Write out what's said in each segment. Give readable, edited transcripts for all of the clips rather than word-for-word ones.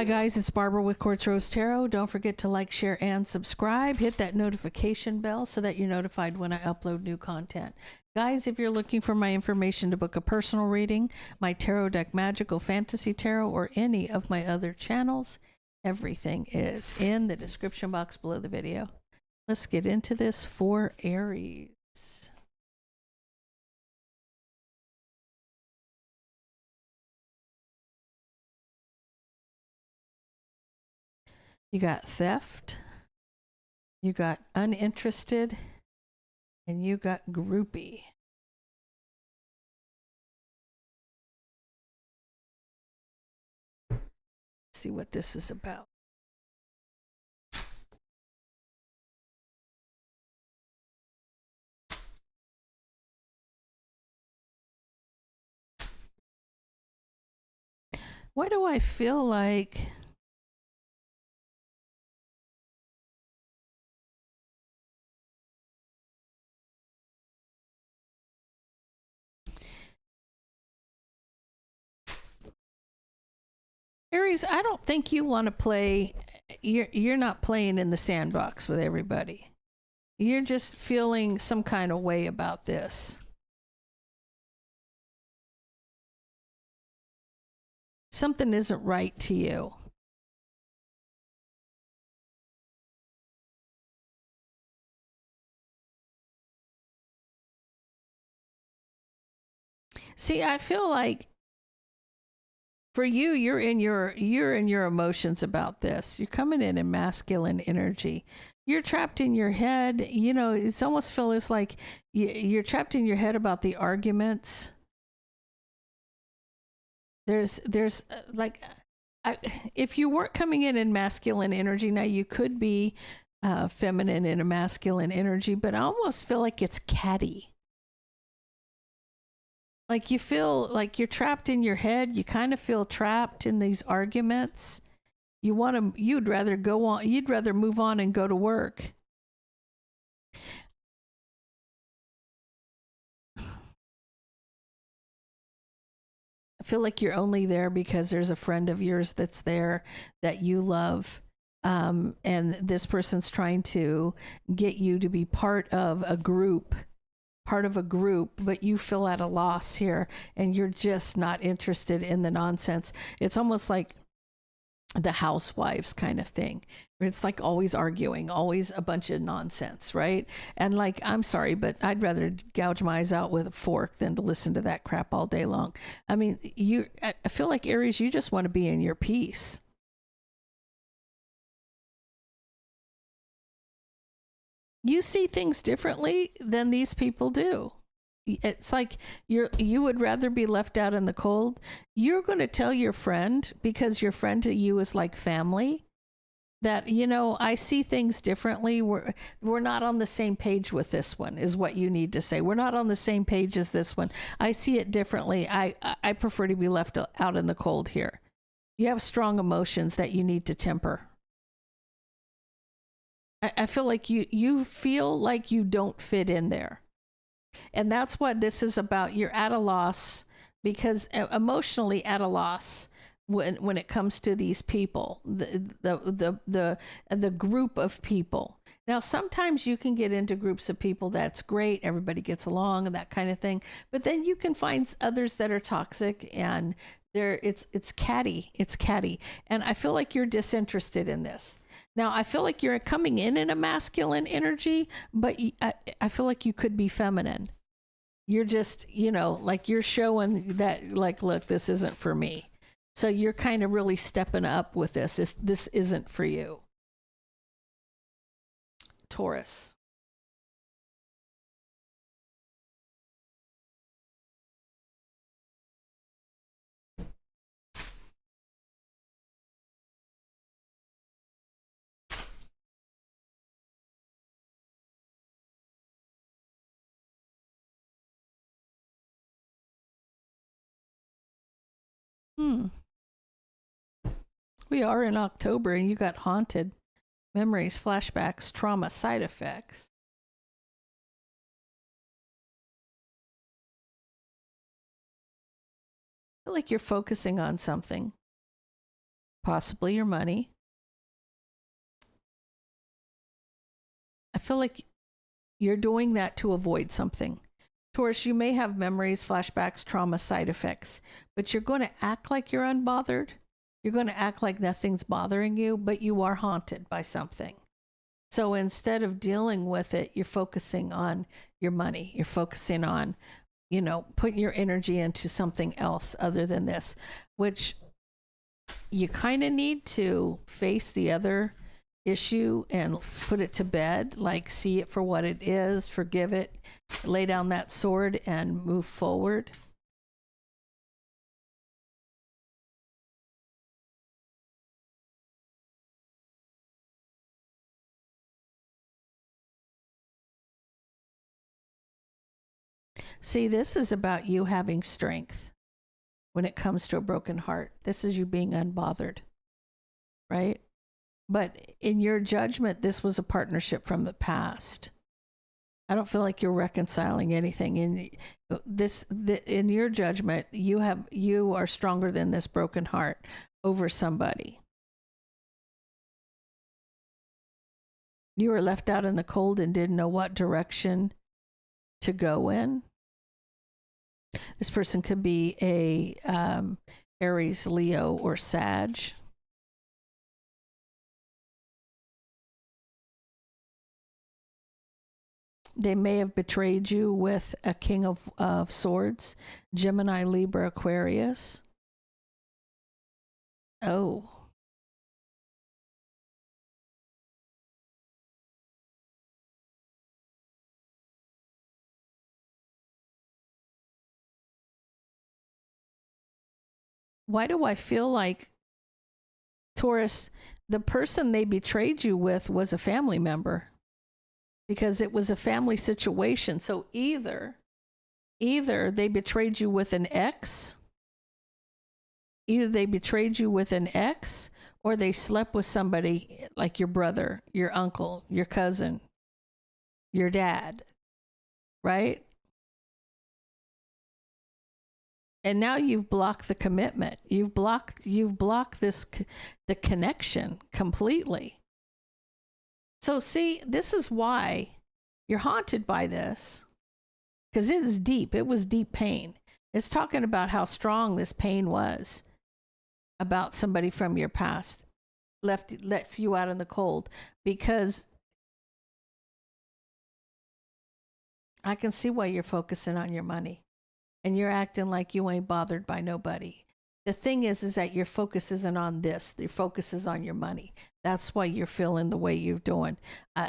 Hi guys, it's Barbara with Quartz Rose Tarot. Don't forget to like, share, and subscribe. Hit that notification bell so that you're notified when I upload new content. Guys, if you're looking for my information to book a personal reading, my tarot deck, magical fantasy tarot, or any of my other channels, everything is in the description box below the video. Let's get into this for Aries. You got theft, you got uninterested, and you got groupie. Let's see what this is about. Why do I feel like Aries, I don't think you want to play, you're not playing in the sandbox with everybody. You're just feeling some kind of way about this. Something isn't right to you. See, I feel like for you, you're in your emotions about this. You're coming in masculine energy. You're trapped in your head. You know, it's almost feels like you're trapped in your head about the arguments. There's like, if you weren't coming in masculine energy, now you could be feminine in a masculine energy, but I almost feel like it's catty. Like you feel like you're trapped in your head. You kind of feel trapped in these arguments. You'd rather go on, you'd rather move on and go to work. I feel like you're only there because there's a friend of yours that's there that you love. And this person's trying to get you to be part of a group, but you feel at a loss here and you're just not interested in the nonsense. It's almost like the housewives kind of thing. It's like always arguing, always a bunch of nonsense, right? And like, I'm sorry, but I'd rather gouge my eyes out with a fork than to listen to that crap all day long. I mean, I feel like Aries, you just want to be in your peace. You see things differently than these people do. It's like you would rather be left out in the cold. You're going to tell your friend, because your friend to you is like family, that, you know, I see things differently. We're not on the same page with this one, is what you need to say. We're not on the same page as this one. I see it differently. I prefer to be left out in the cold here. You have strong emotions that you need to temper. I feel like you feel like you don't fit in there. And that's what this is about. You're at a loss, because emotionally at a loss when it comes to these people, the group of people. Now, sometimes you can get into groups of people that's great, everybody gets along and that kind of thing, but then you can find others that are toxic and it's catty. And I feel like you're disinterested in this. Now, I feel like you're coming in a masculine energy, but I feel like you could be feminine. You're just, you know, like you're showing that, like, look, this isn't for me. So you're kind of really stepping up with this. This isn't for you. Taurus. We are in October and you got haunted, memories, flashbacks, trauma, side effects. I feel like you're focusing on something. possibly your money. I feel like you're doing that to avoid something. Taurus, you may have memories, flashbacks, trauma, side effects, but you're going to act like you're unbothered. You're going to act like nothing's bothering you, but you are haunted by something. So instead of dealing with it, you're focusing on your money. You're focusing on, you know, putting your energy into something else other than this, which you kind of need to face the other issue and put it to bed, like see it for what it is, forgive it, lay down that sword and move forward. See, this is about you having strength when it comes to a broken heart. This is you being unbothered, right? But in your judgment, this was a partnership from the past. I don't feel like you're reconciling anything. In your judgment, you are stronger than this broken heart over somebody. You were left out in the cold and didn't know what direction to go in. This person could be a Aries, Leo, or Sag. They may have betrayed you with a King of Swords, Gemini, Libra, Aquarius. Oh. Why do I feel like, Taurus, the person they betrayed you with was a family member? Because it was a family situation. So either they betrayed you with an ex, or they slept with somebody like your brother, your uncle, your cousin, your dad, right? And now you've blocked the commitment. You've blocked the connection completely. So see, this is why you're haunted by this, because it is deep. It was deep pain. It's talking about how strong this pain was about somebody from your past, left you out in the cold. Because I can see why you're focusing on your money and you're acting like you ain't bothered by nobody. The thing is that your focus isn't on this. Your focus is on your money. That's why you're feeling the way you're doing.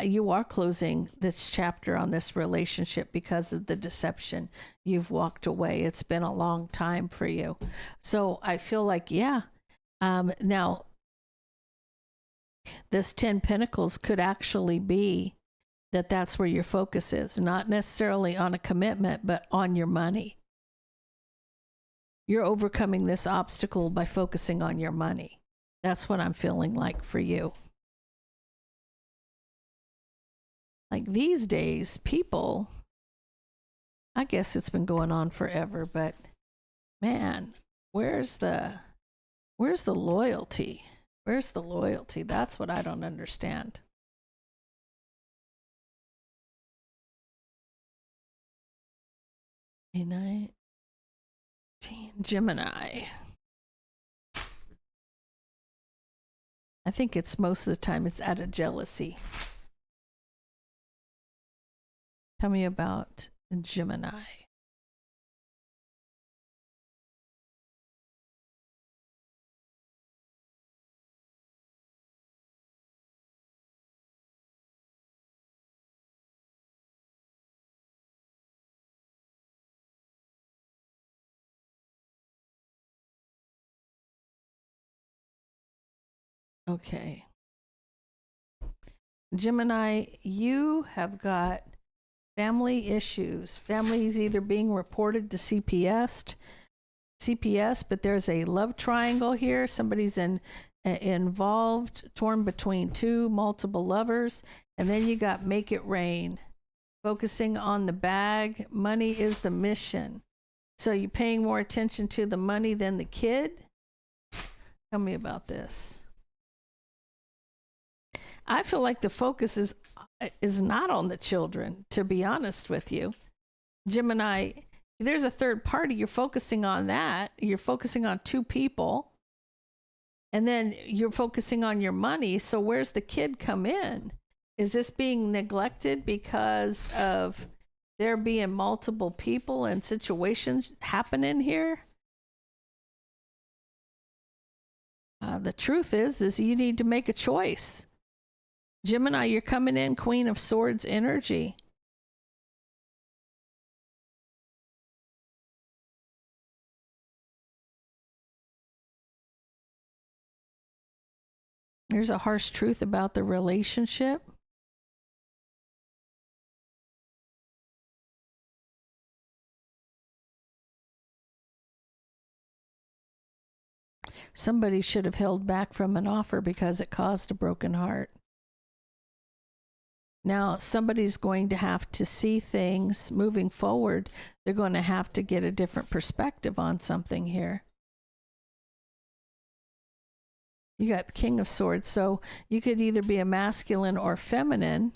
You are closing this chapter on this relationship because of the deception. You've walked away. It's been a long time for you. So I feel like, yeah. Now, this 10 Pentacles could actually be that's where your focus is. Not necessarily on a commitment, but on your money. You're overcoming this obstacle by focusing on your money. That's what I'm feeling like for you. Like these days, people, I guess it's been going on forever, but man, where's the loyalty? Where's the loyalty? That's what I don't understand. Gemini. I think it's most of the time it's out of jealousy. Tell me about Gemini. Okay. Gemini, you have got family issues. Family is either being reported to CPS, but there's a love triangle here. Somebody's involved, torn between multiple lovers. And then you got make it rain, focusing on the bag. Money is the mission. So you're paying more attention to the money than the kid. Tell me about this. I feel like the focus is not on the children, to be honest with you. Gemini, there's a third party. You're focusing on that. You're focusing on two people. And then you're focusing on your money. So where's the kid come in? Is this being neglected because of there being multiple people and situations happening here? The truth is you need to make a choice. Gemini, you're coming in Queen of Swords energy. There's a harsh truth about the relationship. Somebody should have held back from an offer because it caused a broken heart. Now, somebody's going to have to see things moving forward. They're going to have to get a different perspective on something here. You got the King of Swords, so you could either be a masculine or feminine.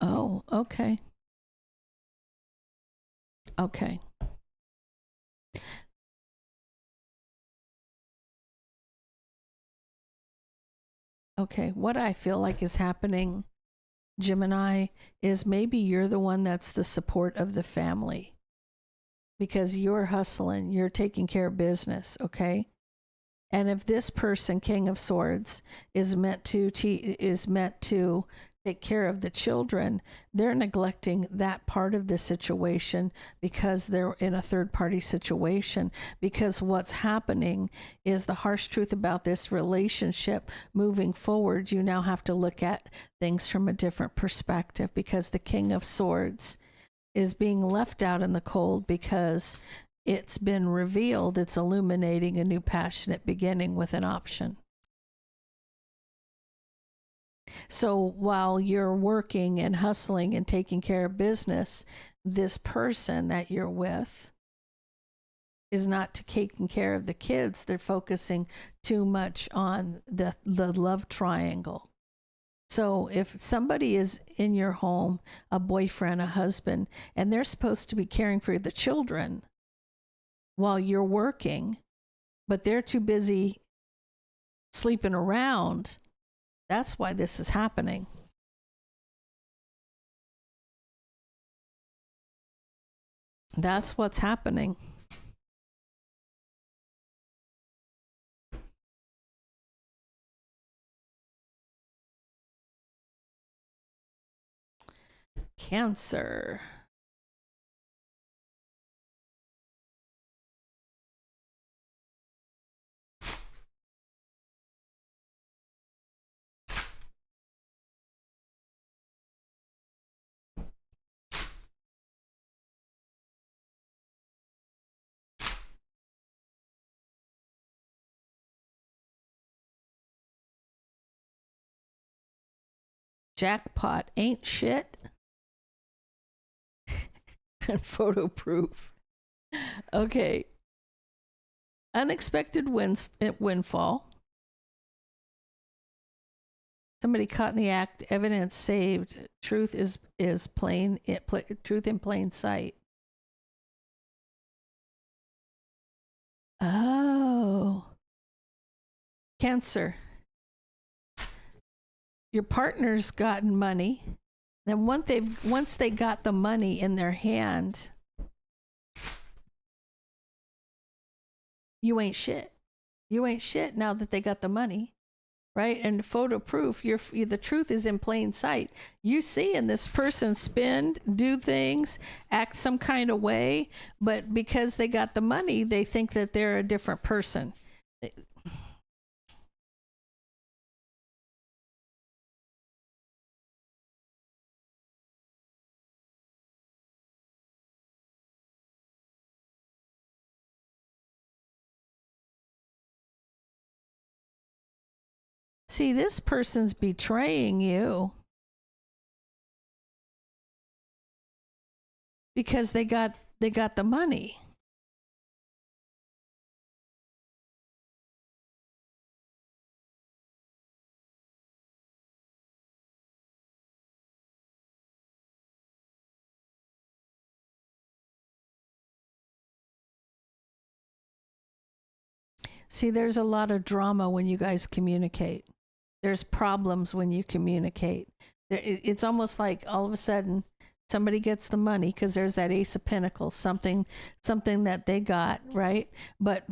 Oh, okay. Okay. Okay, what I feel like is happening, Gemini, is maybe you're the one that's the support of the family because you're hustling, you're taking care of business, okay? And if this person, King of Swords, is meant to take care of the children, they're neglecting that part of the situation because they're in a third-party situation. Because what's happening is the harsh truth about this relationship moving forward. You now have to look at things from a different perspective because the King of Swords is being left out in the cold because it's been revealed it's illuminating a new passionate beginning with an option. So while you're working and hustling and taking care of business, this person that you're with is not taking care of the kids. They're focusing too much on the love triangle. So if somebody is in your home, a boyfriend, a husband, and they're supposed to be caring for the children while you're working, but they're too busy sleeping around, that's why this is happening. That's what's happening. Cancer. Jackpot ain't shit. And photo proof. Okay. Unexpected windfall. Somebody caught in the act. Evidence saved. Truth is plain. Truth in plain sight. Oh. Cancer. Your partner's gotten money. Then once they got the money in their hand, you ain't shit. You ain't shit now that they got the money, right? And photo proof, the truth is in plain sight. You seeing this person spend, do things, act some kind of way, but because they got the money, they think that they're a different person. See, this person's betraying you because they got the money. See, there's a lot of drama when you guys communicate. There's problems when you communicate. It's almost like all of a sudden somebody gets the money because there's that Ace of Pentacles, something that they got, right? But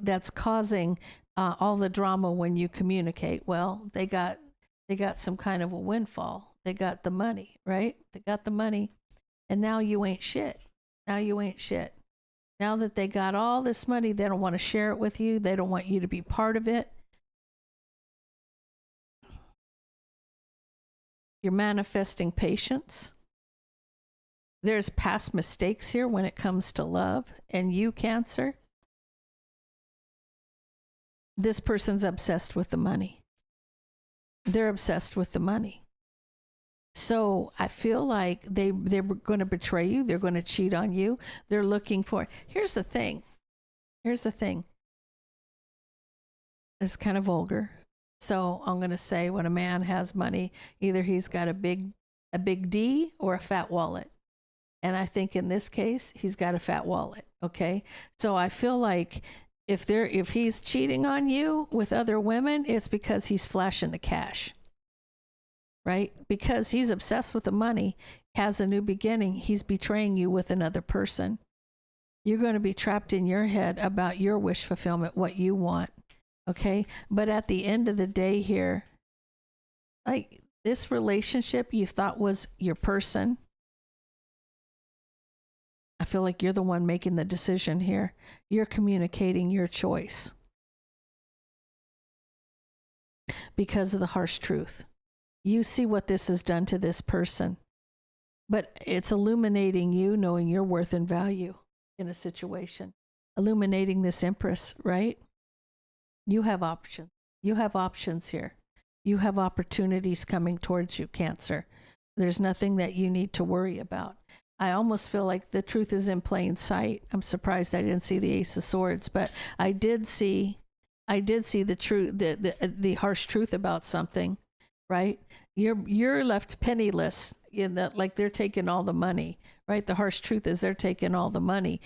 that's causing all the drama when you communicate. Well, they got some kind of a windfall. They got the money, right? They got the money, and now you ain't shit. Now you ain't shit. Now that they got all this money, they don't want to share it with you. They don't want you to be part of it. You're manifesting patience. There's past mistakes here when it comes to love. And you, Cancer, this person's obsessed with the money. They're obsessed with the money. So I feel like they're going to betray you. They're going to cheat on you. They're looking for, here's the thing. It's kind of vulgar. So I'm going to say when a man has money, either he's got a big D or a fat wallet. And I think in this case, he's got a fat wallet. Okay. So I feel like if he's cheating on you with other women, it's because he's flashing the cash, right? Because he's obsessed with the money, has a new beginning. He's betraying you with another person. You're going to be trapped in your head about your wish fulfillment, what you want. Okay. But at the end of the day here, like this relationship you thought was your person, I feel like you're the one making the decision here. You're communicating your choice because of the harsh truth. You see what this has done to this person, but it's illuminating you, knowing your worth and value in a situation, illuminating this Empress, right? You have options. You have options here. You have opportunities coming towards you, Cancer. There's nothing that you need to worry about. I almost feel like the truth is in plain sight. I'm surprised I didn't see the Ace of Swords, but I did see the truth, the harsh truth about something, right? You're left penniless in that, like they're taking all the money, right? The harsh truth is they're taking all the money.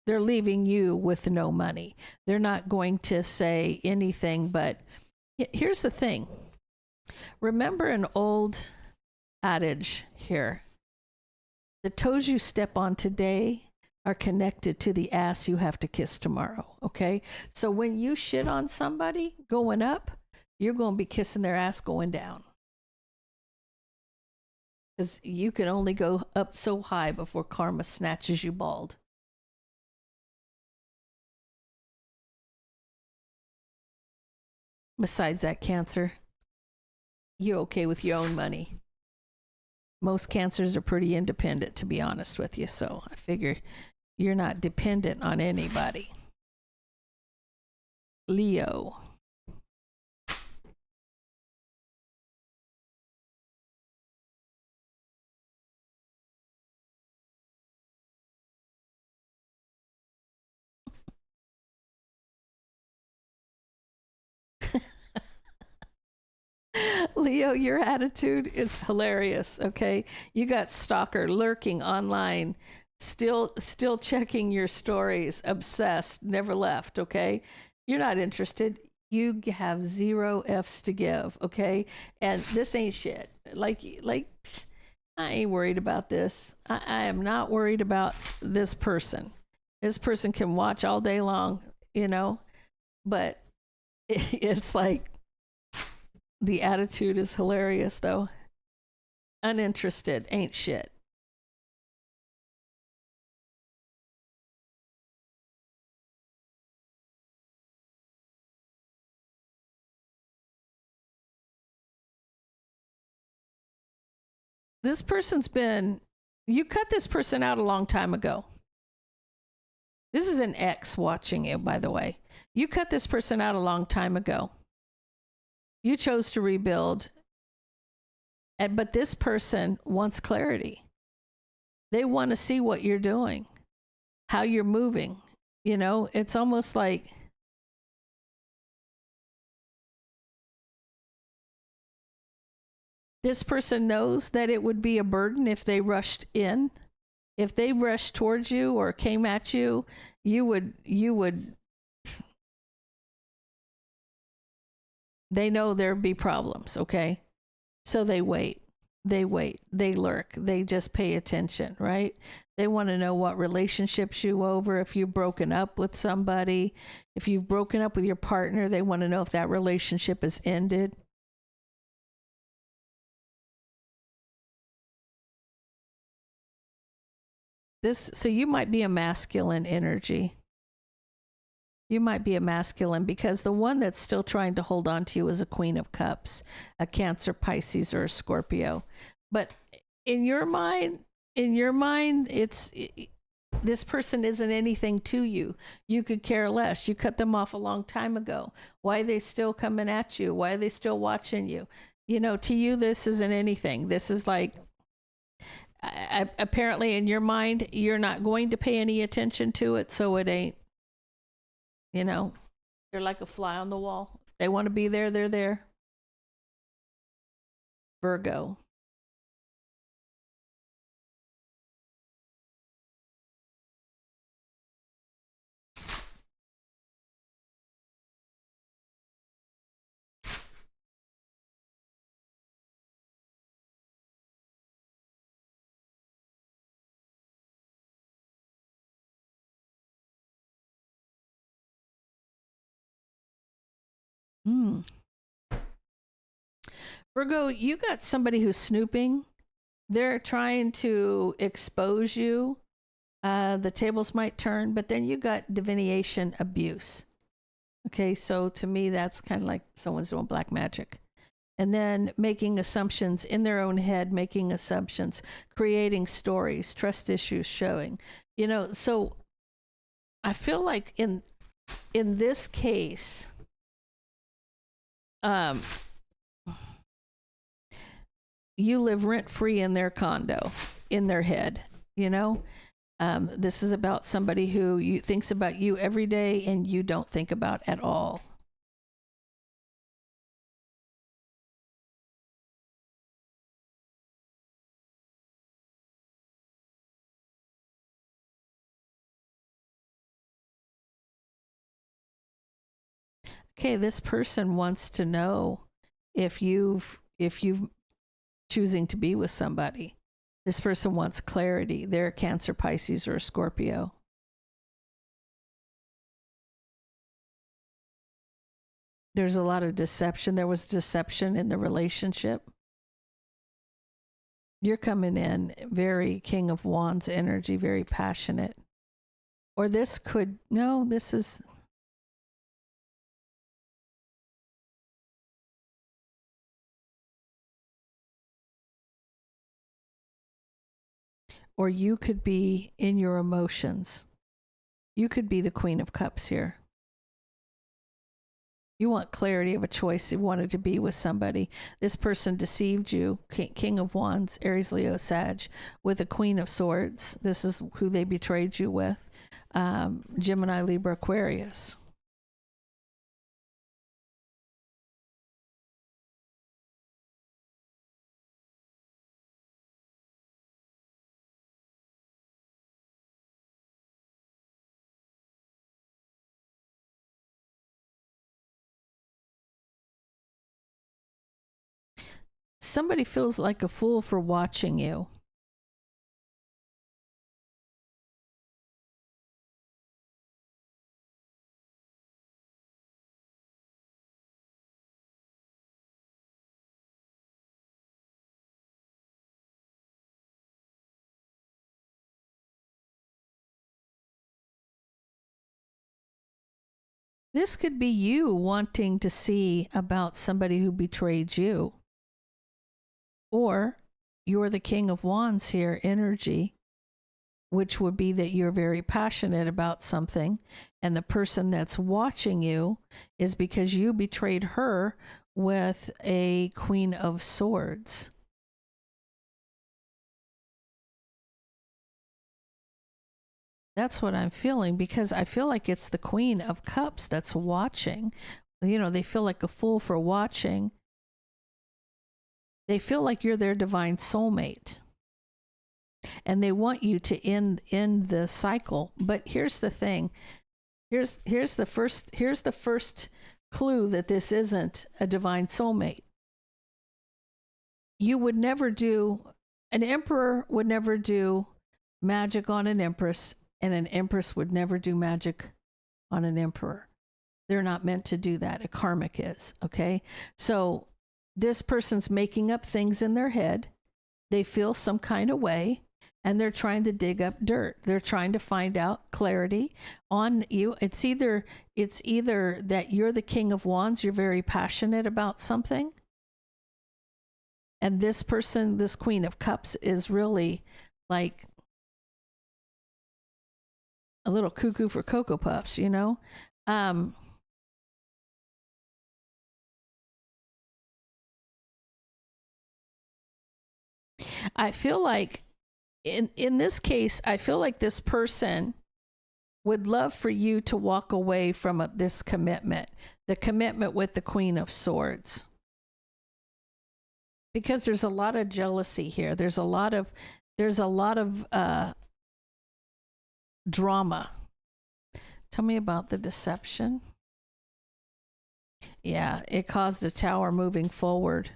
They're leaving you with no money. They're not going to say anything, but here's the thing. Remember an old adage here: the toes you step on today are connected to the ass you have to kiss tomorrow. Okay, so when you shit on somebody going up, you're going to be kissing their ass going down, because you can only go up so high before karma snatches you bald. Besides that, Cancer, you okay with your own money? Most Cancers are pretty independent, to be honest with you. So I figure you're not dependent on anybody. Leo. Leo, your attitude is hilarious. Okay, you got stalker lurking online, still checking your stories, obsessed, never left. Okay, you're not interested. You have zero F's to give. Okay, and this ain't shit. Like I ain't worried about this. I am not worried about this person. This person can watch all day long, but it's like, the attitude is hilarious, though. Uninterested, ain't shit. This person's you cut this person out a long time ago. This is an ex watching you, by the way. You cut this person out a long time ago. You chose to rebuild, but this person wants clarity. They want to see what you're doing, how you're moving. It's almost like this person knows that it would be a burden if they rushed in, If they rushed towards you or came at you, you would, they know there'd be problems, okay? So they wait, they lurk, they just pay attention, right? They want to know what relationships you over, if you've broken up with somebody, if you've broken up with your partner, they want to know if that relationship has ended. So you might be a masculine energy. You might be a masculine, because the one that's still trying to hold on to you is a Queen of Cups, a Cancer, Pisces, or a Scorpio. But in your mind, this person isn't anything to you. You could care less. You cut them off a long time ago. Why are they still coming at you? Why are they still watching you? You know, to you, this isn't anything. This is like, apparently in your mind, you're not going to pay any attention to it, so it ain't. You know, they're like a fly on the wall. If they want to be there, they're there. Virgo. Virgo, you got somebody who's snooping. They're trying to expose you. The tables might turn, but then you got divination abuse. Okay, so to me, that's kind of like someone's doing black magic. And then making assumptions in their own head, making assumptions, creating stories, trust issues showing. You know, so I feel like in this case, you live rent-free in their condo, in their head, you know? This is about somebody who thinks about you every day and you don't think about at all. Okay, this person wants to know if you've choosing to be with somebody. This person wants clarity. They're a Cancer, Pisces, or a Scorpio. There's a lot of deception. There was deception in the relationship. You're coming in very King of Wands energy, very passionate. Or this could, no, this is, or you could be in your emotions. You could be the Queen of Cups here. You want clarity of a choice. You wanted to be with somebody. This person deceived you, King of Wands, Aries, Leo, Sag, with a Queen of Swords. This is who they betrayed you with. Gemini, Libra, Aquarius. Somebody feels like a fool for watching you. This could be you wanting to see about somebody who betrayed you. Or you're the King of Wands here, energy, which would be that you're very passionate about something. And the person that's watching you is because you betrayed her with a Queen of Swords. That's what I'm feeling, because I feel like it's the Queen of Cups that's watching. You know, they feel like a fool for watching. They feel like you're their divine soulmate. and they want you to end the cycle. But here's the thing. Here's the first clue that this isn't a divine soulmate. You would never do, an emperor would never do magic on an empress, and an empress would never do magic on an emperor. They're not meant to do that. A karmic is, okay? So this person's making up things in their head. They feel some kind of way, and they're trying to dig up dirt. They're trying to find out clarity on you. It's either that you're the King of Wands, you're very passionate about something, and this person, this Queen of Cups, is really like a little cuckoo for Cocoa Puffs, you know? I feel like in this case, I feel like this person would love for you to walk away from this commitment, the commitment with the Queen of Swords. Because there's a lot of jealousy here. There's a lot of drama. Tell me about the deception. Yeah, it caused a tower moving forward.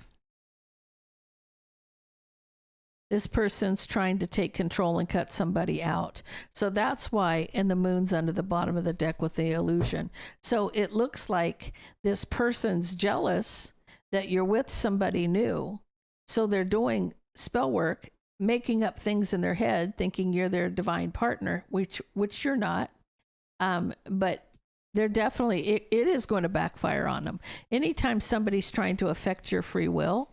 This person's trying to take control and cut somebody out. So that's why, and the moon's under the bottom of the deck with the illusion. So it looks like this person's jealous that you're with somebody new. So they're doing spell work, making up things in their head, thinking you're their divine partner, which you're not. But they're definitely, it is going to backfire on them. Anytime somebody's trying to affect your free will,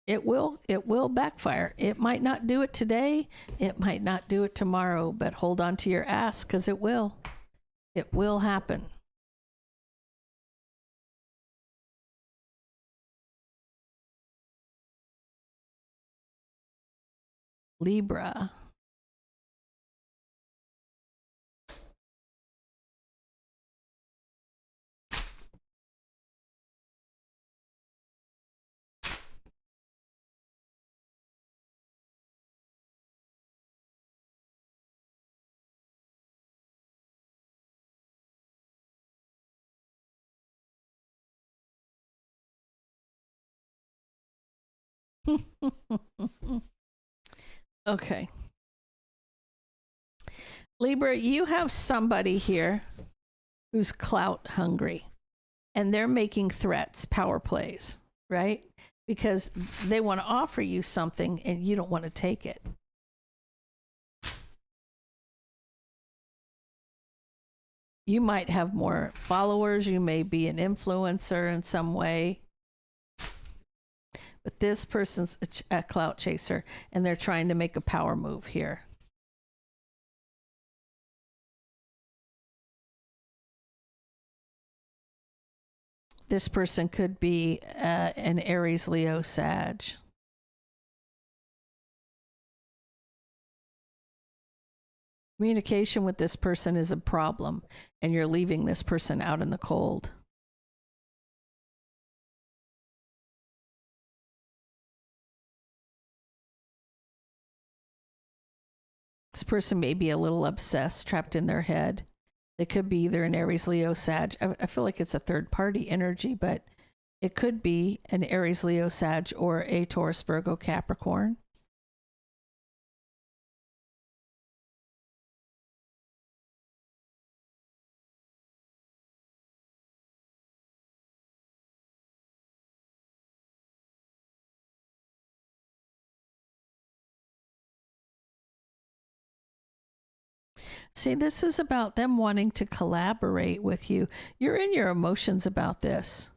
it will backfire. It might not do it today. It might not do it tomorrow, but hold on to your ass, because it will. It will happen. Libra. Okay. Libra, you have somebody here who's clout hungry, and they're making threats, power plays, right? Because they want to offer you something and you don't want to take it. You might have more followers. You may be an influencer in some way. But this person's a clout chaser, and they're trying to make a power move here. This person could be an Aries, Leo, Sag. Communication with this person is a problem, and you're leaving this person out in the cold. This person may be a little obsessed, trapped in their head. It could be either an Aries, Leo, Sag. I feel like it's a third party energy, but it could be an Aries, Leo, Sag, or a Taurus, Virgo, Capricorn. See, this is about them wanting to collaborate with you. You're in your emotions about this.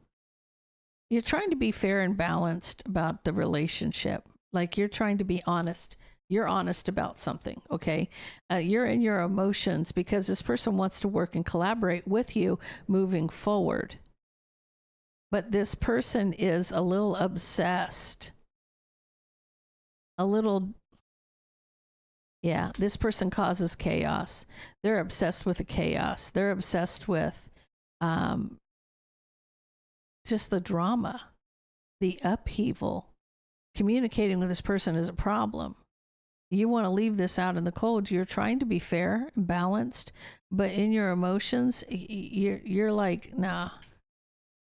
You're trying to be fair and balanced about the relationship. Like, you're trying to be honest. You're honest about something, okay? You're in your emotions because this person wants to work and collaborate with you moving forward. But this person is a little obsessed. A little... Yeah, this person causes chaos. They're obsessed with the chaos. They're obsessed with just the drama, the upheaval. Communicating with this person is a problem. You want to leave this out in the cold. You're trying to be fair and balanced, but in your emotions, you're like, nah,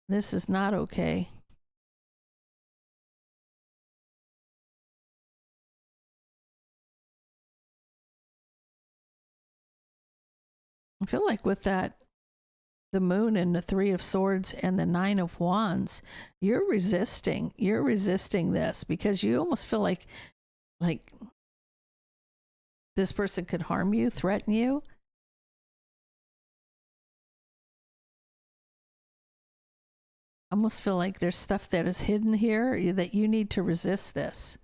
this is not okay. I feel like with that, the moon and the 3 of swords and the 9 of wands, you're resisting this because you almost feel like this person could harm you, threaten you. I almost feel like there's stuff that is hidden here that you need to resist this.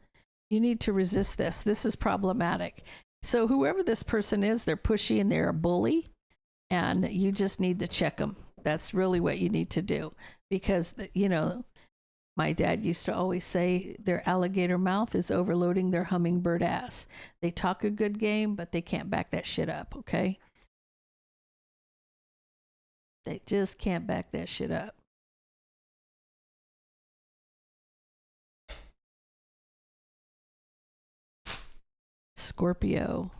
You need to resist this. This is problematic. So whoever this person is, they're pushy and they're a bully, and you just need to check them. That's really what you need to do, because, you know, my dad used to always say their alligator mouth is overloading their hummingbird ass. They talk a good game, but they can't back that shit up, okay? They just can't back that shit up. Scorpio.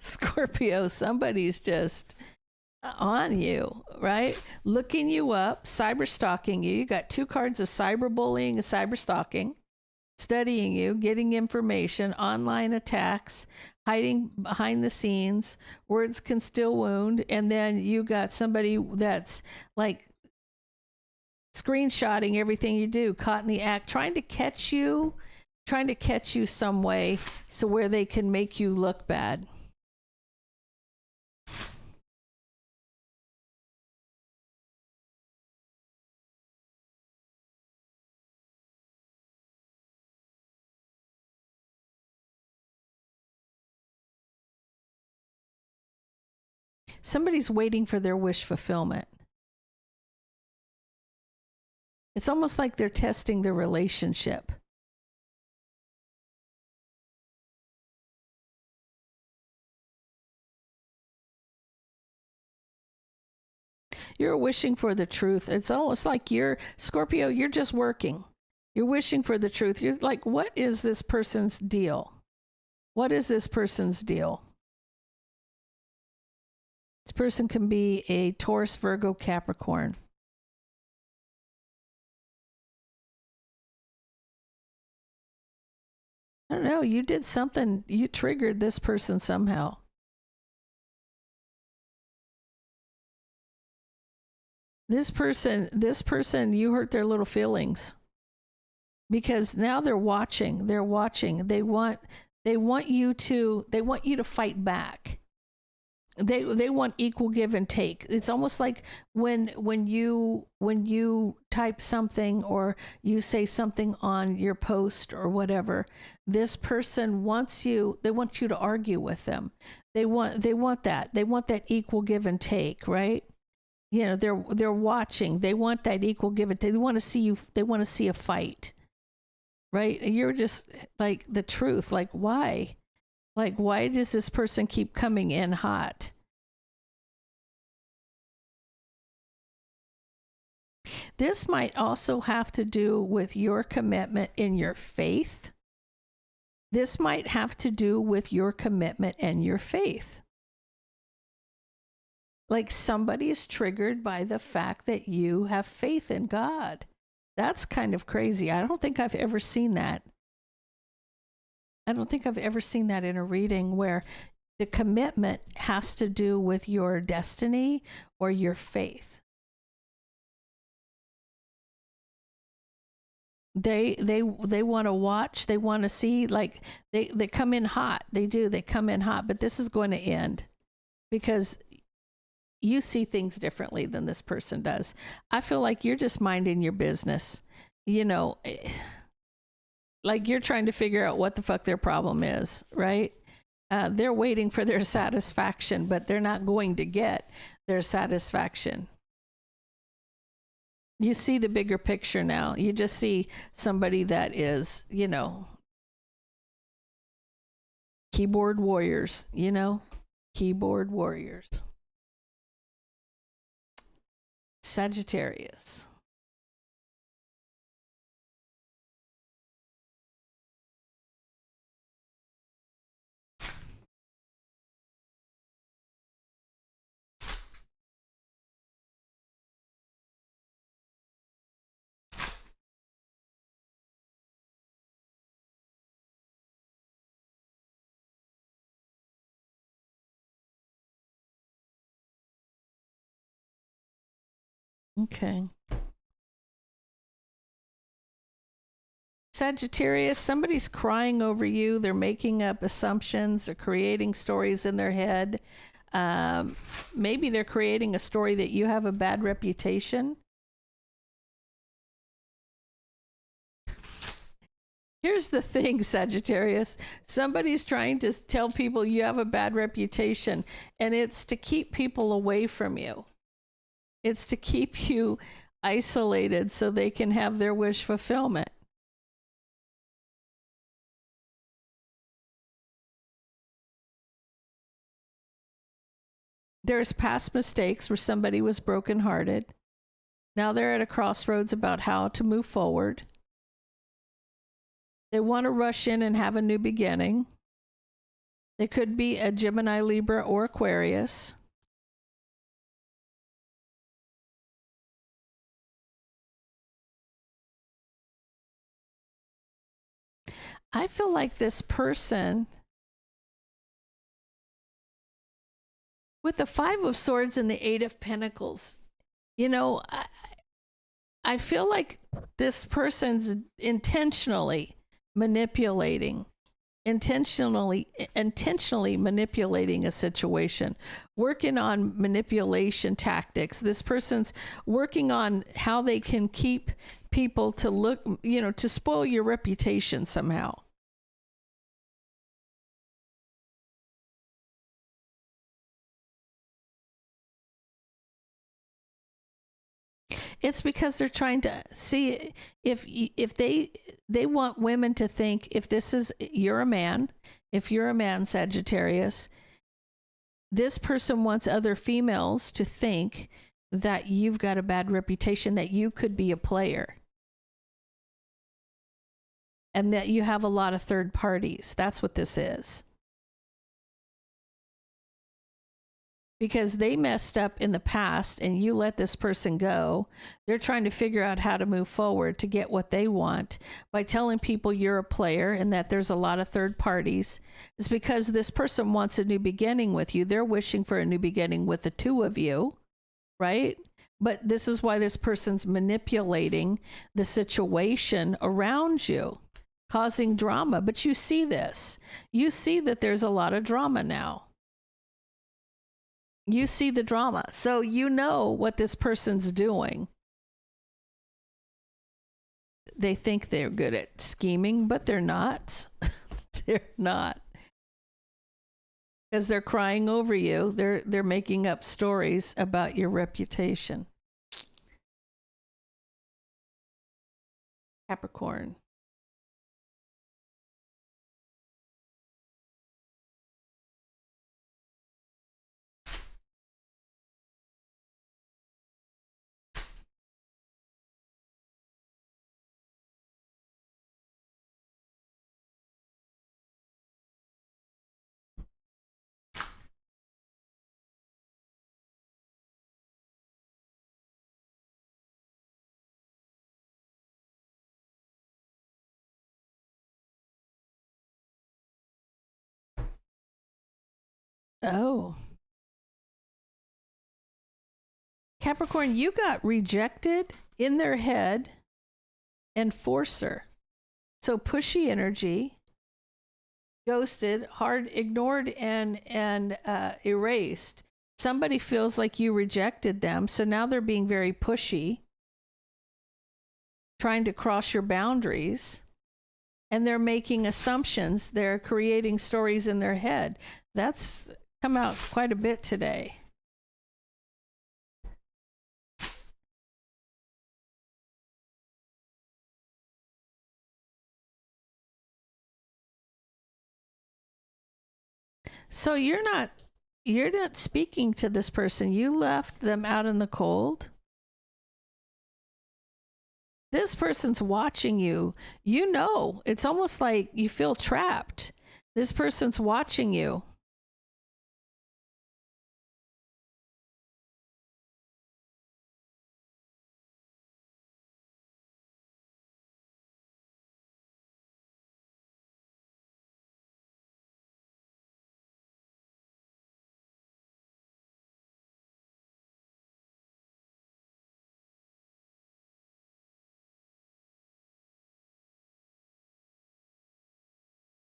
Scorpio, somebody's just on you, right? Looking you up, cyber stalking you. You got 2 cards of cyberbullying and cyber stalking, studying you, getting information, online attacks, hiding behind the scenes, words can still wound. And then you got somebody that's like screenshotting everything you do, caught in the act, trying to catch you some way so where they can make you look bad. Somebody's waiting for their wish fulfillment. It's almost like they're testing the relationship. You're wishing for the truth. It's almost like you're, Scorpio, you're just working. You're wishing for the truth. You're like, what is this person's deal? What is this person's deal? This person can be a Taurus, Virgo, Capricorn. I don't know. You did something. You triggered this person somehow. This person, you hurt their little feelings, because now they're watching. They want you to fight back. They want equal give and take. It's almost like when you type something or you say something on your post or whatever, this person wants you, they want you to argue with them. They want that equal give and take, right? You know, they're watching. They want that equal give and take. They want to see a fight, right? You're just like, the truth. Like, why? Like, why does this person keep coming in hot? This might also have to do with your commitment in your faith. This might have to do with your commitment and your faith. Like, somebody is triggered by the fact that you have faith in God. That's kind of crazy. I don't think I've ever seen that. I don't think I've ever seen that in a reading where the commitment has to do with your destiny or your faith. They want to watch. They want to see, like, they come in hot. They come in hot, but this is going to end because you see things differently than this person does. I feel like you're just minding your business, you know, like you're trying to figure out what the fuck their problem is, right? They're waiting for their satisfaction, but they're not going to get their satisfaction. You see the bigger picture now. You just see somebody that is, you know, keyboard warriors, you know, Keyboard warriors. Sagittarius. Okay. Sagittarius, somebody's crying over you. They're making up assumptions or creating stories in their head. Maybe they're creating a story that you have a bad reputation. Here's the thing, Sagittarius. Somebody's trying to tell people you have a bad reputation, and it's to keep people away from you. It's to keep you isolated so they can have their wish fulfillment. There's past mistakes where somebody was brokenhearted. Now they're at a crossroads about how to move forward. They want to rush in and have a new beginning. They could be a Gemini, Libra, or Aquarius. I feel like this person, with the Five of Swords and the Eight of Pentacles, you know, I feel like this person's intentionally manipulating manipulating a situation, working on manipulation tactics. This person's working on how they can keep people to look, you know, to spoil your reputation somehow. It's because they're trying to see if they want women to think, if this is, you're a man, if you're a man, Sagittarius, this person wants other females to think that you've got a bad reputation, that you could be a player, and that you have a lot of third parties. That's what this is. Because they messed up in the past and you let this person go. They're trying to figure out how to move forward to get what they want by telling people you're a player and that there's a lot of third parties. It's because this person wants a new beginning with you. They're wishing for a new beginning with the two of you, right? But this is why this person's manipulating the situation around you, causing drama. But you see this. You see that there's a lot of drama now. You see the drama. So you know what this person's doing. They think they're good at scheming, but they're not. They're not. Because they're crying over you. They're making up stories about your reputation. Capricorn. Oh. Capricorn, you got rejected in their head and forcer. So pushy energy, ghosted, hard, ignored, and erased. Somebody feels like you rejected them, so now they're being very pushy, trying to cross your boundaries, and they're making assumptions. They're creating stories in their head. That's come out quite a bit today. So you're you're not speaking to this person. You left them out in the cold. This person's watching you. You know, it's almost like you feel trapped. This person's watching you.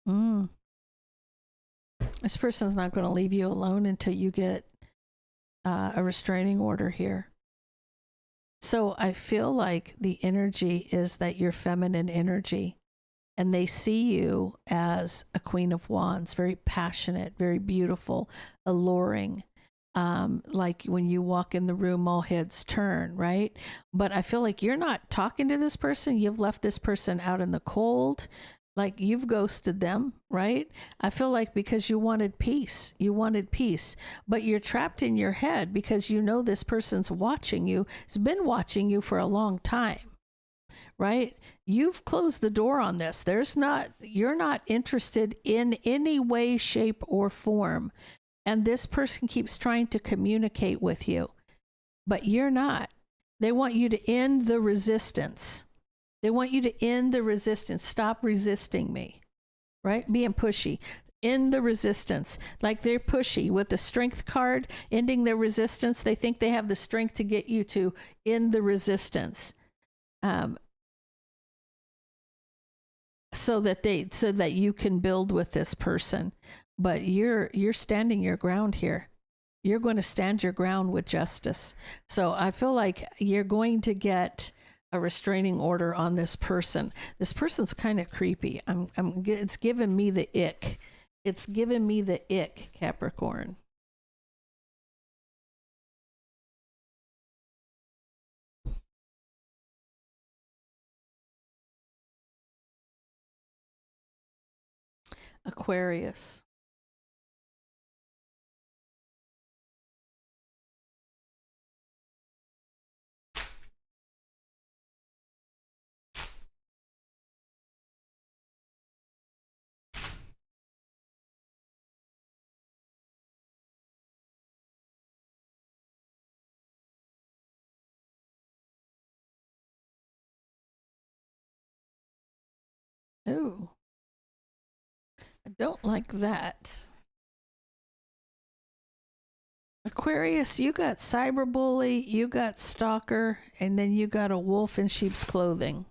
Mm. This person's not going to leave you alone until you get a restraining order here. So I feel like the energy is that you're feminine energy, and they see you as a Queen of Wands, very passionate, very beautiful, alluring. Like when you walk in the room, all heads turn, right? But I feel like you're not talking to this person. You've left this person out in the cold. Like you've ghosted them, right? I feel like because you wanted peace, but you're trapped in your head because you know this person's watching you, has been watching you for a long time, right? You've closed the door on this. You're not interested in any way, shape, or form. And this person keeps trying to communicate with you, but you're not. They want you to end the resistance. They want you to end the resistance. Stop resisting me, right? Being pushy. End the resistance. Like they're pushy with the strength card, ending their resistance. They think they have the strength to get you to end the resistance. So that you can build with this person. But you're standing your ground here. You're going to stand your ground with justice. So I feel like you're going to get a restraining order on this person. This person's kind of creepy. It's giving me the ick. It's giving me the ick, Capricorn. Aquarius. Ooh. I don't like that. Aquarius, you got cyberbully, you got stalker, and then you got a wolf in sheep's clothing.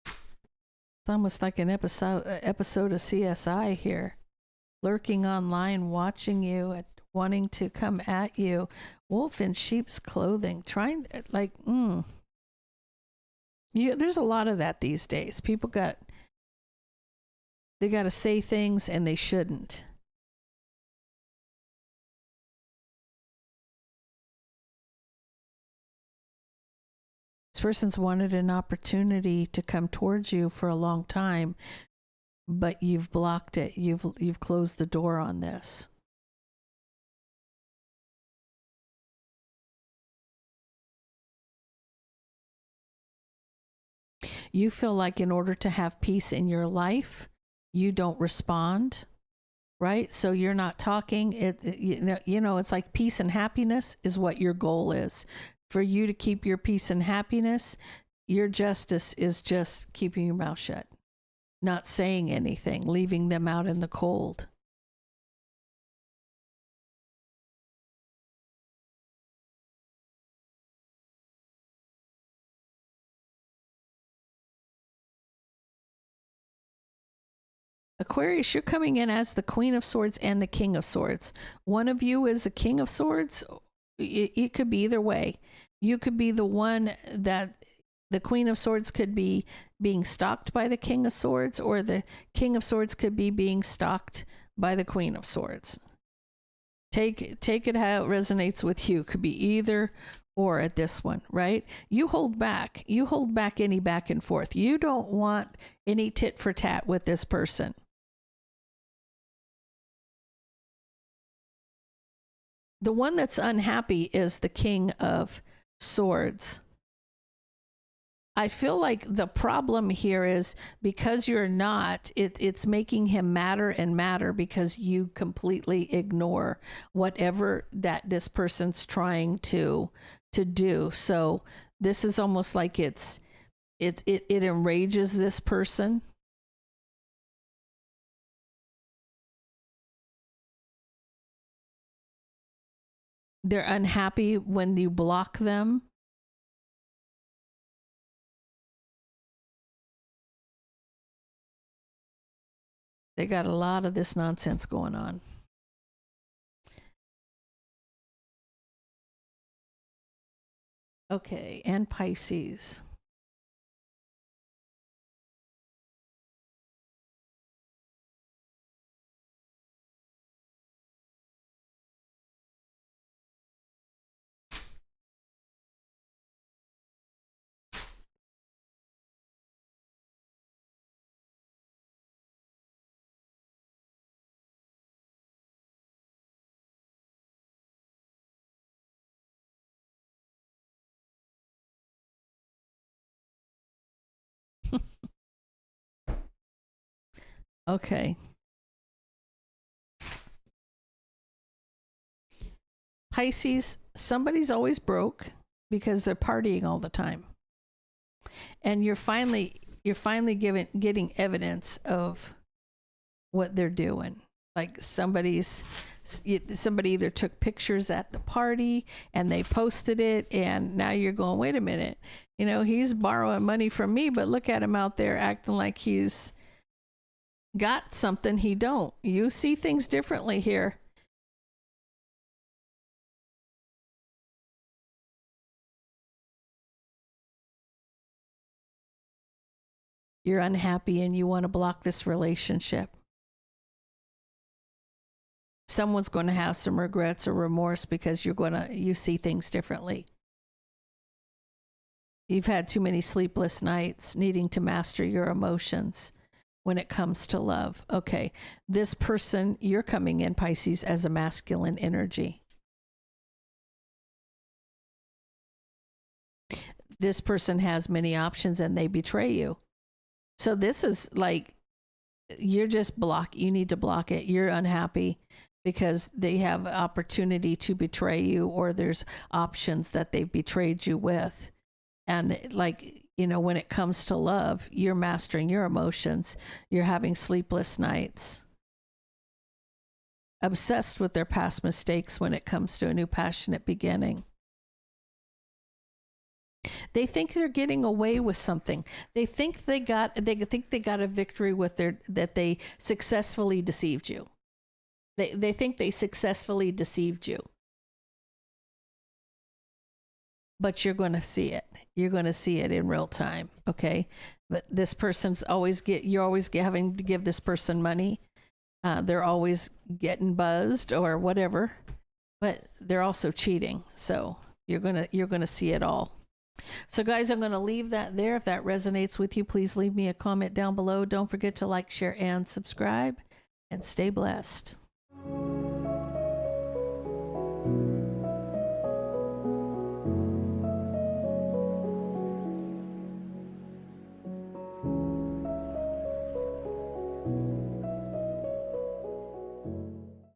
It's almost like an episode of CSI here. Lurking online, watching you, wanting to come at you. Wolf in sheep's clothing, trying like, there's a lot of that these days. People got to say things and they shouldn't. This person's wanted an opportunity to come towards you for a long time, but you've blocked it. You've closed the door on this. You feel like in order to have peace in your life, you don't respond, right? So you're not talking. It's like peace and happiness is what your goal is. For you to keep your peace and happiness, your justice is just keeping your mouth shut, not saying anything, leaving them out in the cold. Aquarius, you're coming in as the Queen of Swords and the King of Swords. One of you is a King of Swords. It could be either way. You could be the one that the Queen of Swords could be being stalked by the King of Swords, or the King of Swords could be being stalked by the Queen of Swords. Take it how it resonates with you. Could be either or at this one, right? You hold back. You hold back any back and forth. You don't want any tit for tat with this person. The one that's unhappy is the King of Swords. I feel like the problem here is because you're not, it's making him madder and madder because you completely ignore whatever that this person's trying to do. So this is almost like it enrages this person. They're unhappy when you block them. They got a lot of this nonsense going on. Okay, and Pisces. Okay. Pisces, somebody's always broke because they're partying all the time. And you're finally getting evidence of what they're doing. Like somebody either took pictures at the party and they posted it, and now you're going, wait a minute, you know, he's borrowing money from me, but look at him out there acting like he's got something he don't. You see things differently here. You're unhappy and you want to block this relationship. Someone's going to have some regrets or remorse because you see things differently. You've had too many sleepless nights needing to master your emotions when it comes to love. Okay, this person, you're coming in, Pisces, as a masculine energy. This person has many options and they betray you. So this is like, you need to block it. You're unhappy because they have opportunity to betray you, or there's options that they've betrayed you with. And like, you know, when it comes to love, you're mastering your emotions. You're having sleepless nights. Obsessed with their past mistakes when it comes to a new passionate beginning. They think they're getting away with something. They think they got a victory with that they successfully deceived you. They think they successfully deceived you. But you're going to see it. You're going to see it in real time, okay? But this person's you're always having to give this person money. They're always getting buzzed or whatever, but they're also cheating. So you're gonna see it all. So guys, I'm going to leave that there. If that resonates with you, please leave me a comment down below. Don't forget to like, share, and subscribe, and stay blessed.